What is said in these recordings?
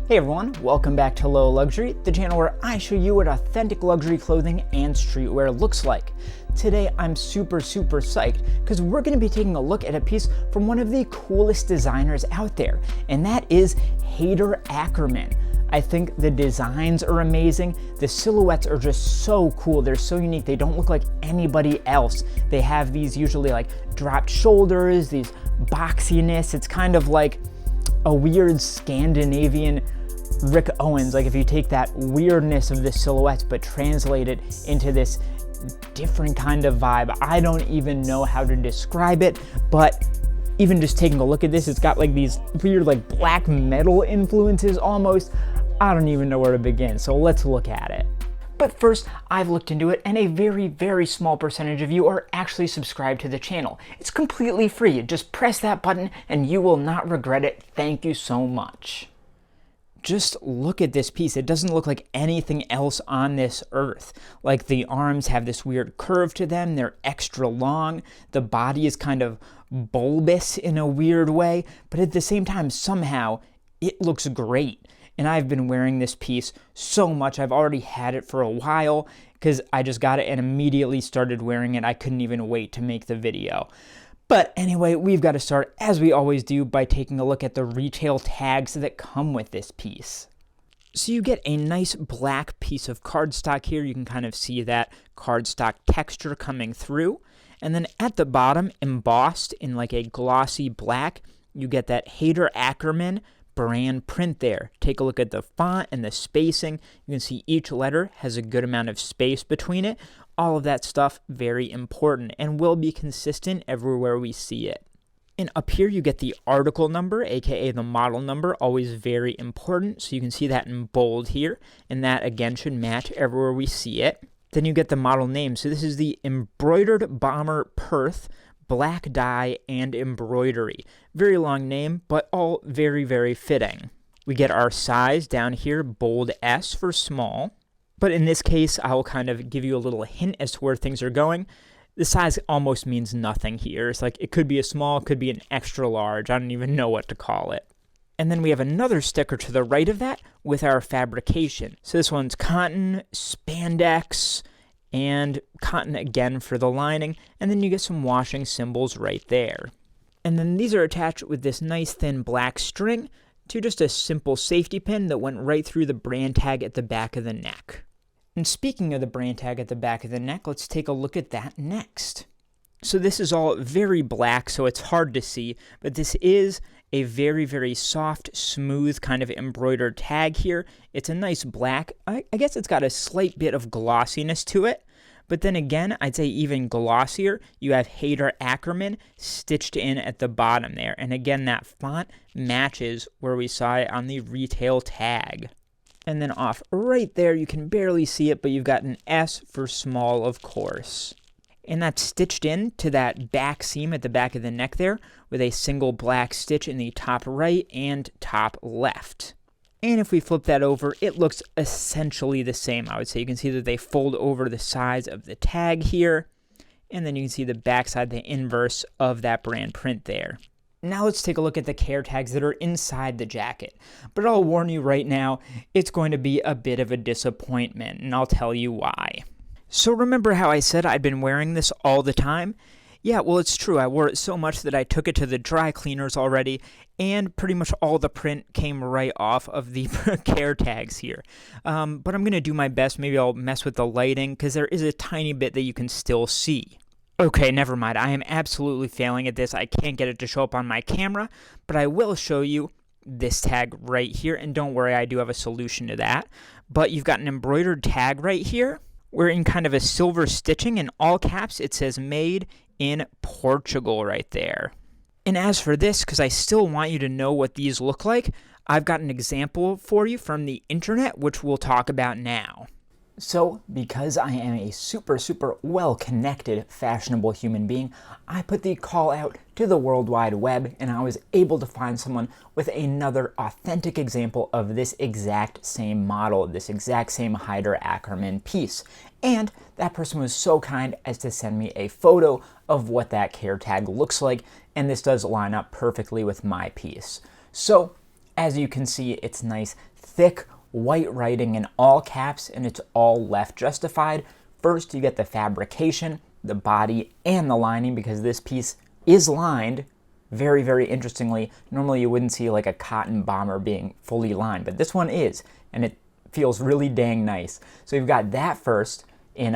Hey everyone, welcome back to Low Luxury, the channel where I show you what authentic luxury clothing and streetwear looks like. Today I'm super psyched because we're going to be taking a look at a piece from one of the coolest designers out there, and that is Haider Ackermann. I think the designs are amazing. The silhouettes are just so cool. They're so unique. They don't look like anybody else. They have these usually like dropped shoulders, these boxiness. It's kind of like a weird Scandinavian Rick Owens, like if you take that weirdness of the silhouettes but translate it into this different kind of vibe. I don't even know how to describe it, but even just taking a look at this, it's got like these weird like black metal influences almost. I don't even know where to begin, so let's look at it. But first, I've looked into it, and a very small percentage of you are actually subscribed to the channel. It's completely free. Just press that button and you will not regret it. Thank you so much. Just look at this piece. It doesn't look like anything else on this earth. Like the arms have this weird curve to them. They're extra long. The body is kind of bulbous in a weird way, but at the same time, somehow, it looks great. And I've been wearing this piece so much. I've already had it for a while because I just got it and immediately started wearing it. I couldn't even wait to make the video. But anyway, we've got to start, as we always do, by taking a look at the retail tags that come with this piece. So you get a nice black piece of cardstock here. You can kind of see that cardstock texture coming through. And then at the bottom, embossed in like a glossy black, you get that Haider Ackermann brand print there. Take a look at the font and the spacing. You can see each letter has a good amount of space between it. All of that stuff very important and will be consistent everywhere we see it. And up here you get the article number, aka the model number, always very important. So you can see that in bold here, and that again should match everywhere we see it. Then you get the model name. So this is the Embroidered Bomber Perth Black Dye and Embroidery. Very long name, but all very fitting. We get our size down here, bold S for small. But in this case, I will kind of give you a little hint as to where things are going. The size almost means nothing here. It's like it could be a small, it could be an extra large. I don't even know what to call it. And then we have another sticker to the right of that with our fabrication. So this one's cotton, spandex, and cotton again for the lining, and then you get some washing symbols right there. And then these are attached with this nice thin black string to just a simple safety pin that went right through the brand tag at the back of the neck. And speaking of the brand tag at the back of the neck, let's take a look at that next. So this is all very black, so it's hard to see, but this is a very soft, smooth kind of embroidered tag here. It's a nice black. I guess it's got a slight bit of glossiness to it, but then again, I'd say even glossier. You have Haider Ackermann stitched in at the bottom there, and again, that font matches where we saw it on the retail tag. And then off right there, you can barely see it, but you've got an S for small, of course. And that's stitched in to that back seam at the back of the neck there with a single black stitch in the top right and top left. And if we flip that over, it looks essentially the same, I would say. You can see that they fold over the sides of the tag here, and then you can see the back side, the inverse of that brand print there. Now let's take a look at the care tags that are inside the jacket. But I'll warn you right now, it's going to be a bit of a disappointment, and I'll tell you why. So remember how I said I'd been wearing this all the time? Yeah, well, it's true. I wore it so much that I took it to the dry cleaners already, and pretty much all the print came right off of the care tags here. But I'm going to do my best. Maybe I'll mess with the lighting, because there is a tiny bit that you can still see. Okay, never mind. I am absolutely failing at this. I can't get it to show up on my camera, but I will show you this tag right here, and don't worry, I do have a solution to that. But you've got an embroidered tag right here, where in kind of a silver stitching in all caps, it says made in Portugal right there. And as for this, because I still want you to know what these look like, I've got an example for you from the internet, which we'll talk about now. So, because I am a super well-connected, fashionable human being, I put the call out to the World Wide Web, and I was able to find someone with another authentic example of this exact same model, this exact same Haider Ackermann piece. And that person was so kind as to send me a photo of what that care tag looks like, and this does line up perfectly with my piece. So, As you can see, it's nice, thick, white writing in all caps, and it's all left justified. First, you get the fabrication, the body, and the lining, because this piece is lined. Very, very interestingly, normally you wouldn't see like a cotton bomber being fully lined, but this one is, and it feels really dang nice. So you've got that first in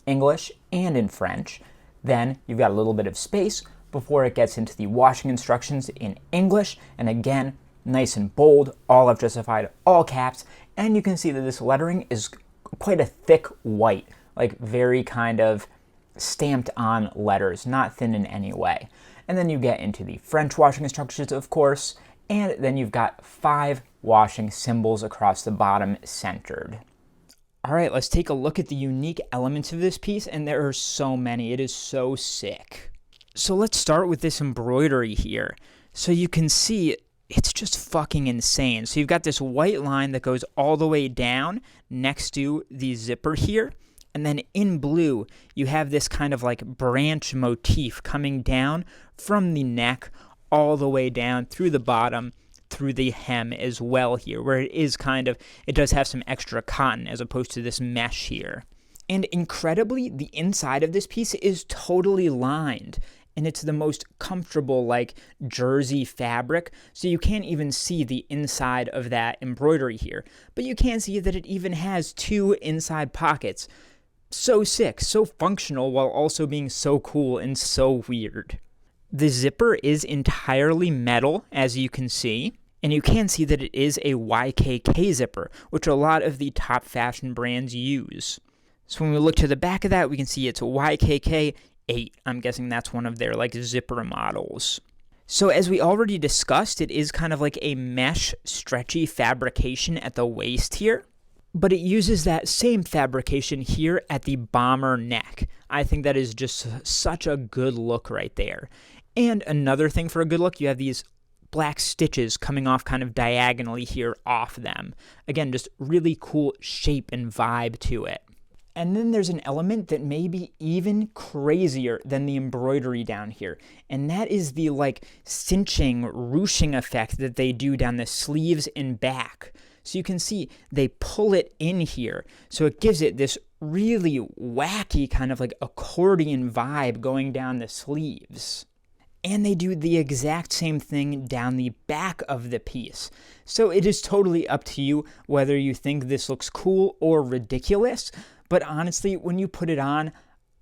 English and in French. Then you've got a little bit of space before it gets into the washing instructions in English, and again, nice and bold, all left justified, all caps, and you can see that this lettering is quite a thick white, like very kind of stamped on letters, not thin in any way. And then you get into the French washing instructions, of course, and then you've got 5 washing symbols across the bottom centered. All right, let's take a look at the unique elements of this piece, and there are so many. It is so sick. So let's start with this embroidery here. So you can see it's just fucking insane. So you've got this white line that goes all the way down next to the zipper here. And then in blue, you have this kind of like branch motif coming down from the neck all the way down through the bottom, through the hem as well here, where it is kind of, it does have some extra cotton as opposed to this mesh here. And incredibly, the inside of this piece is totally lined. And it's the most comfortable, like, jersey fabric, so you can't even see the inside of that embroidery here. But you can see that it even has 2 inside pockets. So sick, so functional, while also being so cool and so weird. The zipper is entirely metal, as you can see, and you can see that it is a YKK zipper, which a lot of the top fashion brands use. So when we look to the back of that, we can see it's YKK 8. I'm guessing that's one of their like zipper models. So as we already discussed, it is kind of like a mesh stretchy fabrication at the waist here, but it uses that same fabrication here at the bomber neck. I think that is just such a good look right there. And another thing for a good look, you have these black stitches coming off kind of diagonally here off them. Again, just really cool shape and vibe to it. And then there's an element that may be even crazier than the embroidery down here, and that is the like cinching, ruching effect that they do down the sleeves and back. So you can see they pull it in here, so it gives it this really wacky kind of like accordion vibe going down the sleeves. And they do the exact same thing down the back of the piece. So it is totally up to you whether you think this looks cool or ridiculous. But honestly, when you put it on,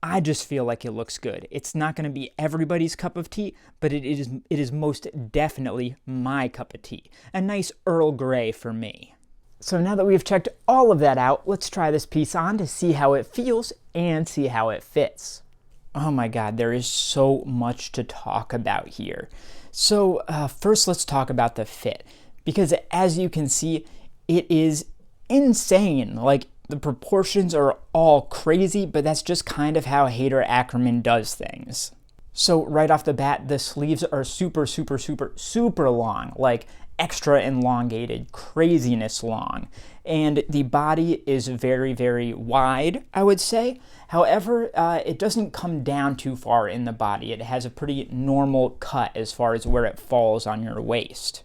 I just feel like it looks good. It's not going to be everybody's cup of tea, but it is most definitely my cup of tea. A nice Earl Grey for me. So now that we've checked all of that out, let's try this piece on to see how it feels and see how it fits. Oh my God, there is so much to talk about here. So first let's talk about the fit, because as you can see, it is insane. Like, the proportions are all crazy, but that's just kind of how Haider Ackermann does things. So right off the bat, the sleeves are super, super, super, super long, like extra elongated, craziness long. And the body is very, very wide, I would say. However, it doesn't come down too far in the body. It has a pretty normal cut as far as where it falls on your waist.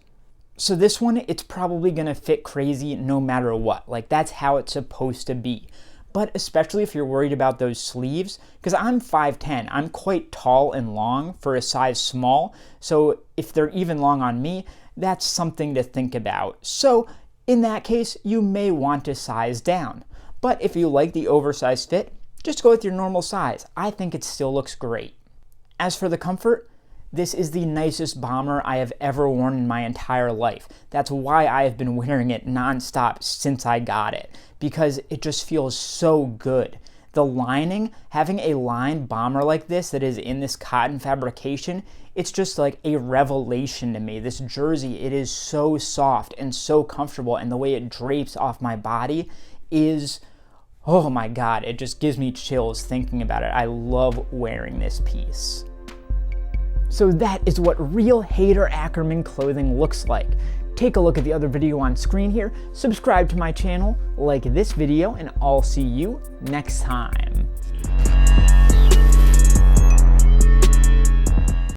So this one, it's probably gonna fit crazy no matter what. Like, that's how it's supposed to be. But especially if you're worried about those sleeves, because I'm 5'10", I'm quite tall and long for a size small, so if they're even long on me, that's something to think about. So in that case, you may want to size down. But if you like the oversized fit, just go with your normal size. I think it still looks great. As for the comfort, this is the nicest bomber I have ever worn in my entire life. That's why I have been wearing it nonstop since I got it, because it just feels so good. The lining, having a lined bomber like this that is in this cotton fabrication, it's just like a revelation to me. This jersey, it is so soft and so comfortable, and the way it drapes off my body is, oh my God, it just gives me chills thinking about it. I love wearing this piece. So that is what real Haider Ackermann clothing looks like. Take a look at the other video on screen here, subscribe to my channel, like this video, and I'll see you next time.